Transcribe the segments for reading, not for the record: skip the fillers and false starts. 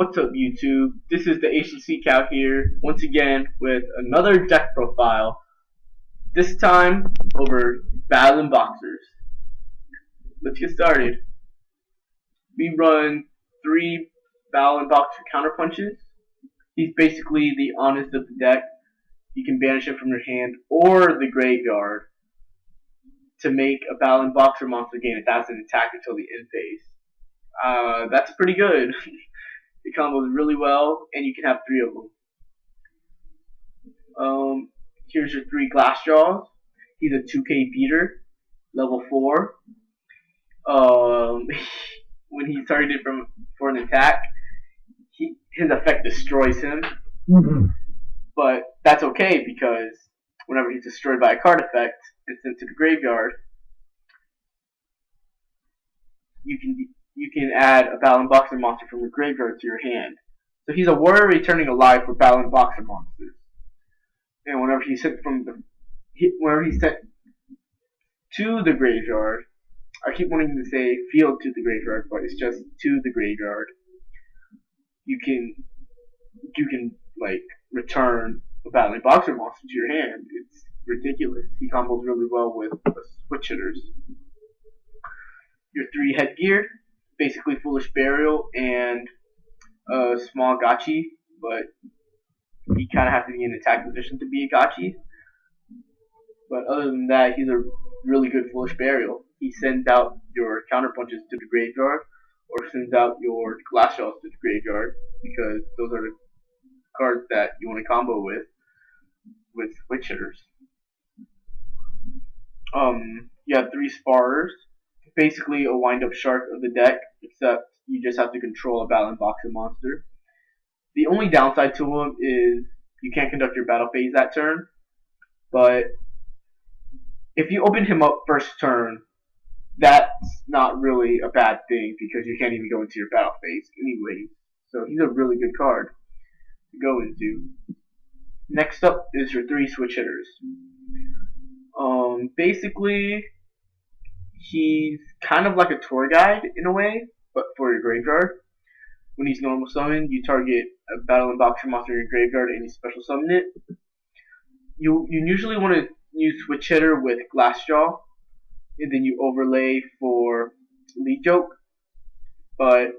What's up, YouTube? This is the HCC Cow here, once again with another deck profile. This time over Battlin Boxers. Let's get started. We run 3 Battlin Boxer counterpunches. He's basically the honest of the deck. You can banish him from your hand or the graveyard to make a Battlin Boxer monster gain 1000 attack until the end phase. That's pretty good. It combos really well, and you can have 3 of them. Here's your 3 Glass Jaws. He's a 2k beater, level 4. When he's targeted for an attack, his effect destroys him. But that's okay because whenever he's destroyed by a card effect and sent to the graveyard, you can add a Battlin Boxer monster from your graveyard to your hand. So he's a warrior returning alive for Battlin Boxer monsters. And whenever he's sent to the graveyard, I keep wanting to say field to the graveyard, but it's just to the graveyard. You can like return a Battlin Boxer monster to your hand. It's ridiculous. He combos really well with switch hitters. Your 3 headgear, basically Foolish Burial and a small Gotchi, but he kind of has to be in attack position to be a Gotchi. But other than that, he's a really good Foolish Burial. He sends out your counterpunches to the graveyard, or sends out your Glass Jaws to the graveyard, because those are the cards that you want to combo with switch hitters. You have 3 Spars. Basically a wind-up shark of the deck, except you just have to control a Battlin Boxer monster. The only downside to him is you can't conduct your battle phase that turn, but if you open him up first turn, that's not really a bad thing because you can't even go into your battle phase anyway. So he's a really good card to go into. Next up is your 3 switch hitters. Basically, he's kind of like a tour guide in a way, but for your graveyard. When he's normal summoned, you target a Battlin Boxer monster in your graveyard and you special summon it. You usually want to use switch hitter with Glass Jaw, and then you overlay for Lead Joke. But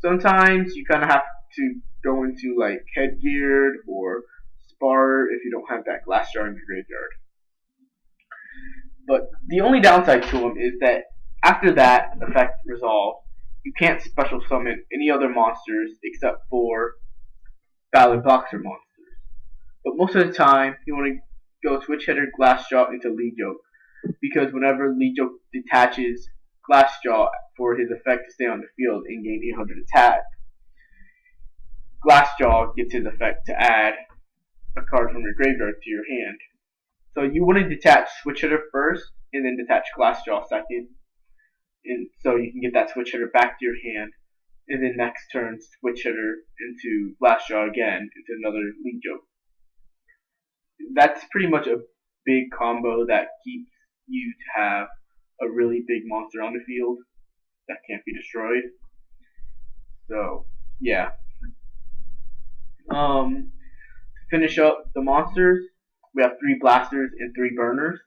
sometimes you kind of have to go into like Headgeared or Spar if you don't have that Glass Jar in your graveyard. But the only downside to him is that after that effect resolves, you can't special summon any other monsters except for Battlin Boxer monsters. But most of the time, you want to go switch hitter Glass Jaw into Lead Joke, because whenever Lead Joke detaches Glass Jaw for his effect to stay on the field and gain 800 attack, Glass Jaw gets his effect to add a card from your graveyard to your hand. So you want to detach switch hitter first, and then detach Glass Jaw second, and so you can get that switch hitter back to your hand, and then next turn switch hitter into Glass Jaw again into another Lead Joke. That's pretty much a big combo that keeps you to have a really big monster on the field that can't be destroyed. So yeah. To finish up the monsters, we have 3 blasters and 3 burners.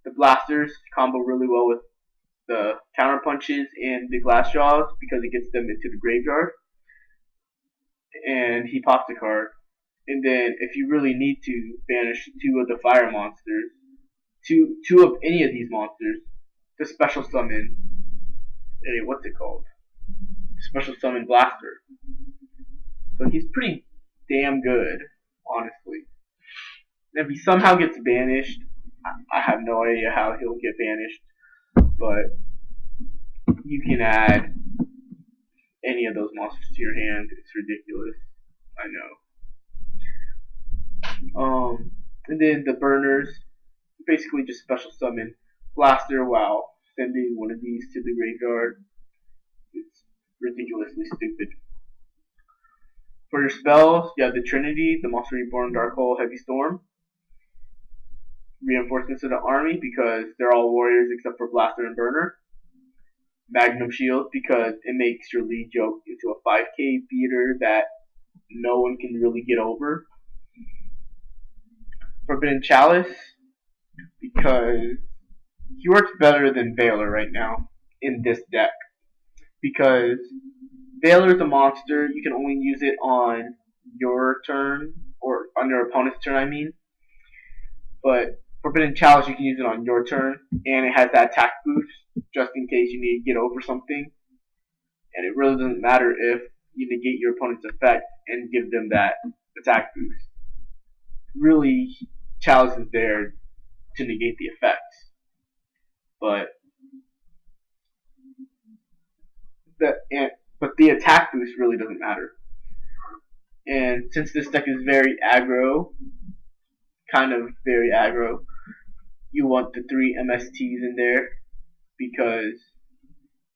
The blasters combo really well with the counter punches and the Glass Jaws because it gets them into the graveyard. And he pops a card. And then if you really need to banish 2 of the fire monsters, two of any of these monsters, to special summon what's it called? Special summon Blaster. So he's pretty damn good, honestly. If he somehow gets banished, I have no idea how he'll get banished, but you can add any of those monsters to your hand. It's ridiculous, I know. And then the burners, basically just special summon Blaster while sending one of these to the graveyard. It's ridiculously stupid. For your spells, you have the Trinity, the Monster Reborn, Dark Hole, Heavy Storm. Reinforcements of the army because they're all warriors except for Blaster and Burner. Magnum Shield because it makes your lead joke into a 5k beater that no one can really get over. Forbidden Chalice because he works better than Valor right now in this deck because Valor's a monster. You can only use it on your turn or on your opponent's turn. I mean, but Forbidden Chalice you can use it on your turn, and it has that attack boost just in case you need to get over something. And it really doesn't matter if you negate your opponent's effect and give them that attack boost. Really, Chalice is there to negate the effects, but the attack boost really doesn't matter. And since this deck is very aggro, kind of very aggro, you want the 3 MSTs in there because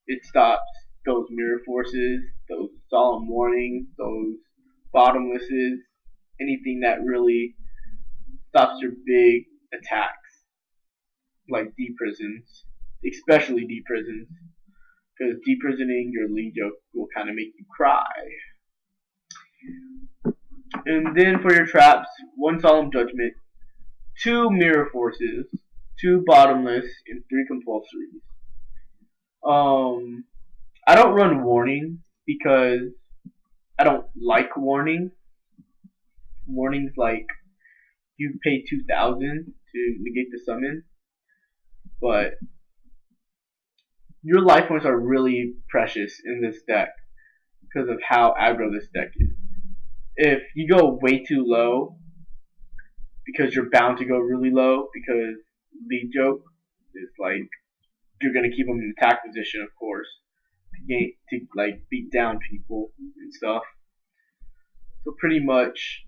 it stops those mirror forces, those solemn warnings, those bottomlesses, anything that really stops your big attacks, like D-prisons, especially D-prisons, because deprisoning your lead joke will kind of make you cry. And then for your traps, 1 Solemn Judgment, 2 Mirror Forces, 2 Bottomless, and 3 Compulsories. I don't run Warning because I don't like Warning. Warning's like you pay 2,000 to negate the summon, but your life points are really precious in this deck because of how aggro this deck is. If you go way too low, because you're bound to go really low, because lead joke is like you're gonna keep them in attack position, of course, to like beat down people and stuff. So pretty much,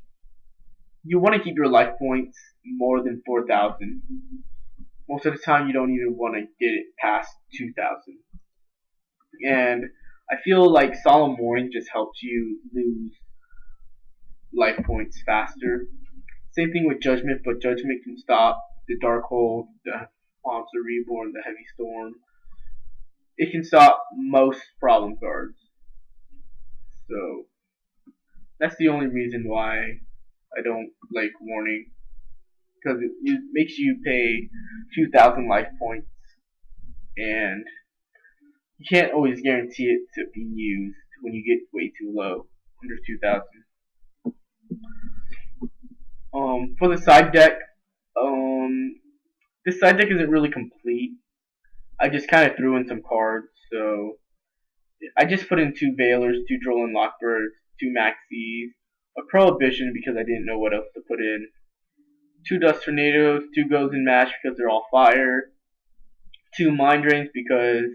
you want to keep your life points more than 4,000. Most of the time, you don't even want to get it past 2,000. And I feel like Solemn Warning just helps you lose life points faster. Same thing with Judgment, but Judgment can stop the Darkhold, the Monster Reborn, the Heavy Storm. It can stop most problem cards. So that's the only reason why I don't like Warning, because it makes you pay 2,000 life points, and you can't always guarantee it to be used when you get way too low, under 2,000. For the side deck, this side deck isn't really complete. I just kind of threw in some cards, so I just put in 2 Valors, 2 Droll Lockbirds, 2 Maxis, a Prohibition because I didn't know what else to put in, 2 Dust Tornadoes, 2 Goes and Mash because they're all fire, 2 Mind Drains because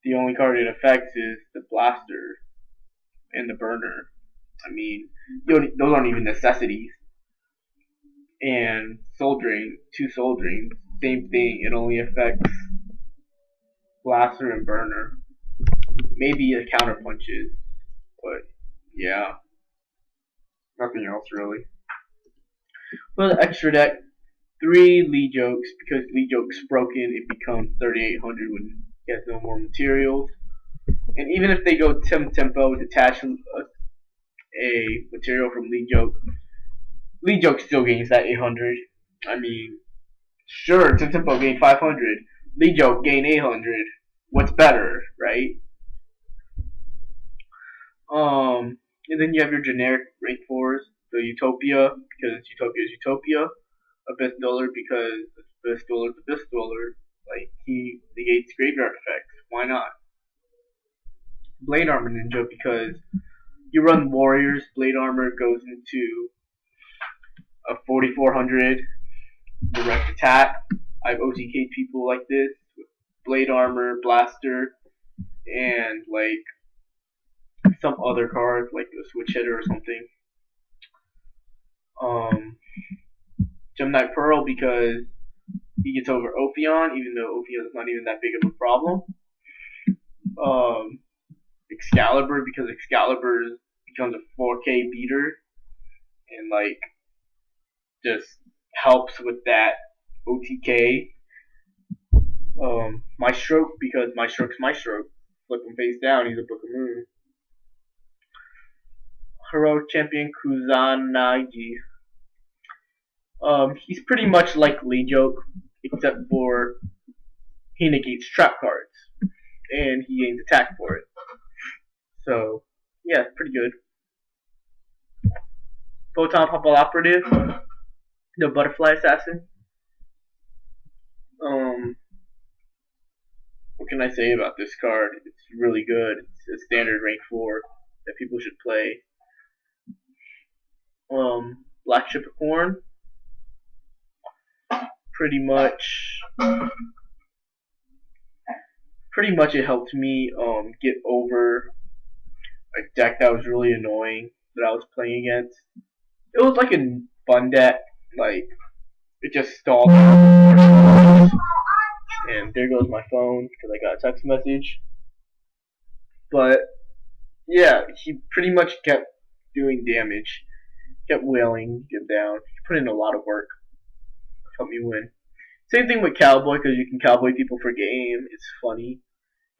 the only card it affects is the Blaster and the Burner. I mean, those aren't even necessities. And Soul Drain, 2 Soul Drains, same thing, it only affects Blaster and Burner. Maybe a Counter Punches, but yeah, nothing else really. For the extra deck, 3 Lead Jokes, because Lead Joke's broken, it becomes 3,800 when he has no more materials. And even if they go tempo, detach a material from Lead Joke still gains that 800. I mean, sure, tempo gain 500, Lead Joke gain 800. What's better, right? And then you have your generic rank 4s, the Utopia, because Utopia is Utopia, Abyss Dueler because Abyss Dueler is Abyss Dueler, like he negates graveyard effects, why not? Blade Armor Ninja because you run Warriors, Blade Armor goes into a 4,400 direct attack. I've OTK'd people like this with Blade Armor, Blaster, and like some other card, like a Switch Hitter or something. Gem Knight Pearl because he gets over Ophion, even though Ophion is not even that big of a problem. Excalibur because Excalibur becomes a 4K beater and like just helps with that OTK. My Stroke, because my stroke's my stroke. Flip him face down, he's a Book of Moon. Heroic Champion Kusanagi. He's pretty much like Lee Joke, except for he negates trap cards, and he gains attack for it. So, yeah, pretty good. Photon Pop Operative, the Butterfly Assassin. What can I say about this card? It's really good. It's a standard rank 4 that people should play. Black Ship of Corn. Pretty much it helped me get over a deck that was really annoying that I was playing against. It was like a fun deck, like it just stalled. And there goes my phone because I got a text message. But yeah, he pretty much kept doing damage, kept wailing him down. He put in a lot of work, helped me win. Same thing with Cowboy, because you can cowboy people for game. It's funny.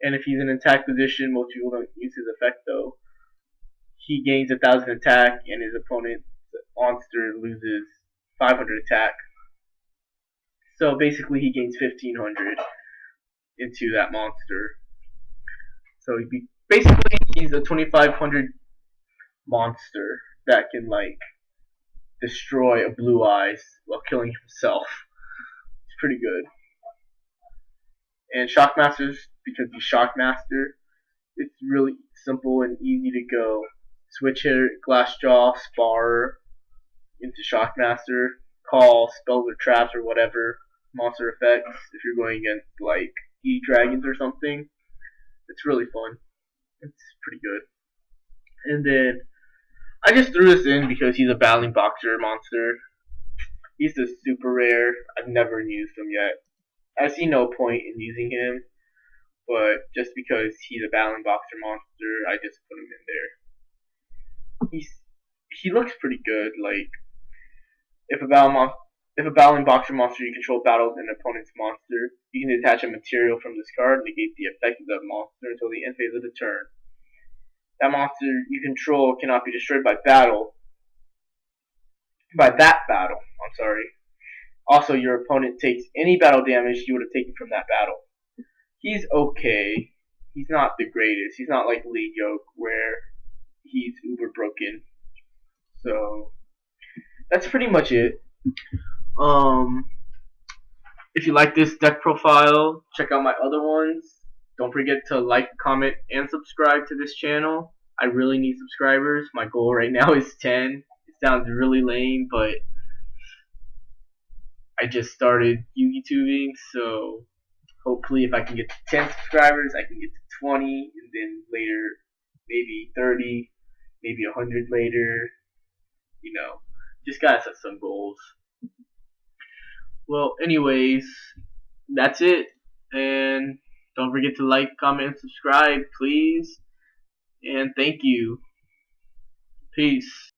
And if he's in attack position, most people don't use his effect though. He gains 1,000 attack, and his opponent's monster loses 500 attack. So basically, he gains 1,500 into that monster. So basically he's a 2,500 monster that can like destroy a Blue Eyes while killing himself. It's pretty good. And Shockmasters, because he's Shockmaster, it's really simple and easy to go. Switch hitter, Glassjaw, Spar into Shockmaster, call spells or traps or whatever monster effects if you're going against like E-Dragons or something. It's really fun. It's pretty good. And then I just threw this in because he's a Battling Boxer monster. He's the super rare. I've never used him yet. I see no point in using him, but just because he's a Battling Boxer monster, I just put him in there. He looks pretty good. Like if a Battling Boxer monster you control battles an opponent's monster, you can attach a material from this card, negate the effect of that monster until the end phase of the turn. That monster you control cannot be destroyed by that battle. I'm sorry. Also, your opponent takes any battle damage you would have taken from that battle. He's okay. He's not the greatest. He's not like Lee Yoke where he's uber broken. So that's pretty much it. If you like this deck profile, check out my other ones. Don't forget to like, comment, and subscribe to this channel. I really need subscribers. My goal right now is 10. It sounds really lame, but I just started YouTubing, so hopefully if I can get to 10 subscribers, I can get to 20, and then later maybe 30, maybe 100 later. You know, just gotta set some goals. Well, anyways, that's it. And don't forget to like, comment, and subscribe, please. And thank you. Peace.